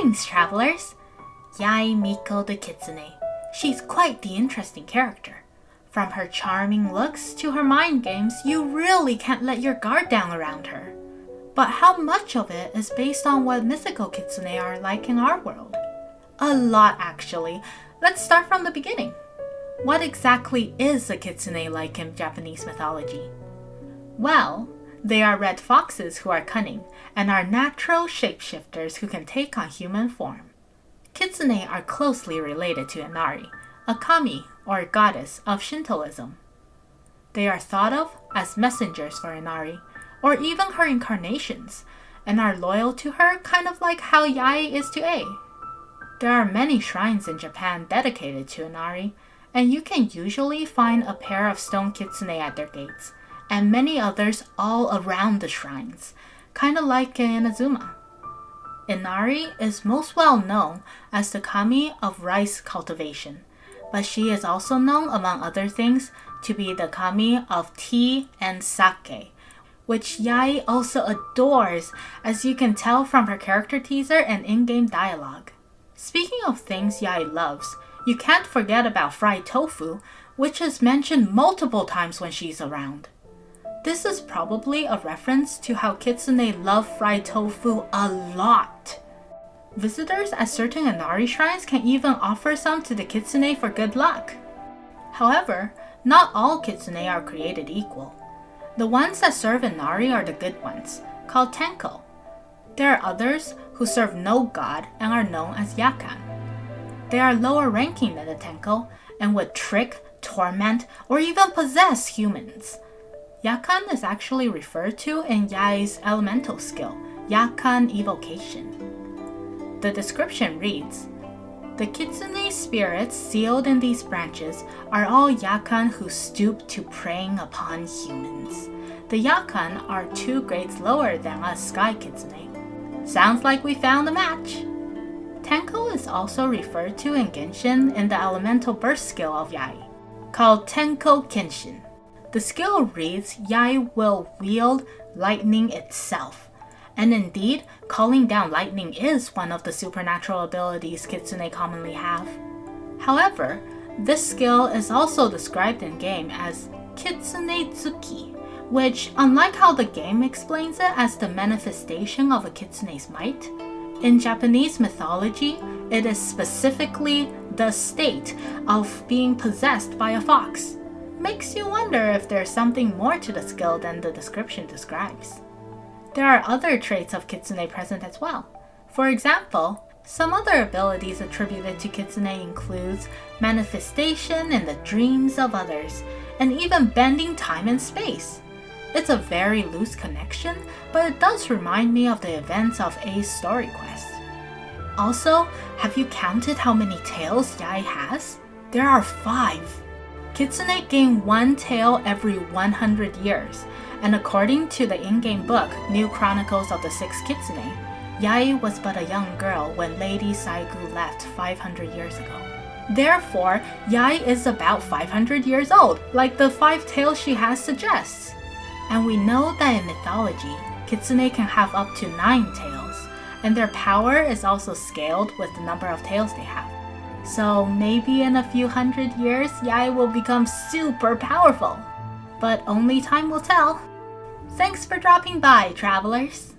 Greetings, travelers! Yae Miko the Kitsune. She's quite the interesting character. From her charming looks to her mind games, you really can't let your guard down around her. But how much of it is based on what mythical kitsune are like in our world? A lot, actually. Let's start from the beginning. What exactly is a kitsune like in Japanese mythology? Well, they are red foxes who are cunning and are natural shapeshifters who can take on human form. Kitsune are closely related to Inari, a kami or goddess of Shintoism. They are thought of as messengers for Inari, or even her incarnations, and are loyal to her kind of like how Yae is to Ae. There are many shrines in Japan dedicated to Inari, and you can usually find a pair of stone kitsune at their gates, and many others all around the shrines, kind of like in Azuma. Inari is most well known as the kami of rice cultivation, but she is also known, among other things, to be the kami of tea and sake, which Yae also adores, as you can tell from her character teaser and in-game dialogue. Speaking of things Yae loves, you can't forget about fried tofu, which is mentioned multiple times when she's around. This is probably a reference to how kitsune love fried tofu a lot. Visitors at certain Inari shrines can even offer some to the kitsune for good luck. However, not all kitsune are created equal. The ones that serve Inari are the good ones, called tenko. There are others who serve no god and are known as yakan. They are lower ranking than the tenko and would trick, torment, or even possess humans. Yakan is actually referred to in Yae's elemental skill, Yakan Evocation. The description reads, "The kitsune spirits sealed in these branches are all yakan who stoop to preying upon humans. The yakan are 2 grades lower than us sky kitsune." Sounds like we found a match! Tenko is also referred to in Genshin in the elemental burst skill of Yae, called Tenko Kenshin. The skill reads Yae will wield lightning itself, and indeed, calling down lightning is one of the supernatural abilities kitsune commonly have. However, this skill is also described in-game as Kitsune Tsuki, which, unlike how the game explains it as the manifestation of a kitsune's might, in Japanese mythology, it is specifically the state of being possessed by a fox. Makes you wonder if there's something more to the skill than the description describes. There are other traits of kitsune present as well. For example, some other abilities attributed to kitsune includes manifestation in the dreams of others, and even bending time and space. It's a very loose connection, but it does remind me of the events of A's story quest. Also, have you counted how many tails Yae has? There are 5. Kitsune gain 1 tail every 100 years, and according to the in-game book, New Chronicles of the 6 Kitsune, Yae was but a young girl when Lady Saigu left 500 years ago. Therefore, Yae is about 500 years old, like the 5 tails she has suggests. And we know that in mythology, kitsune can have up to 9 tails, and their power is also scaled with the number of tails they have. So maybe in a few hundred years, Yae will become super powerful. But only time will tell. Thanks for dropping by, travelers!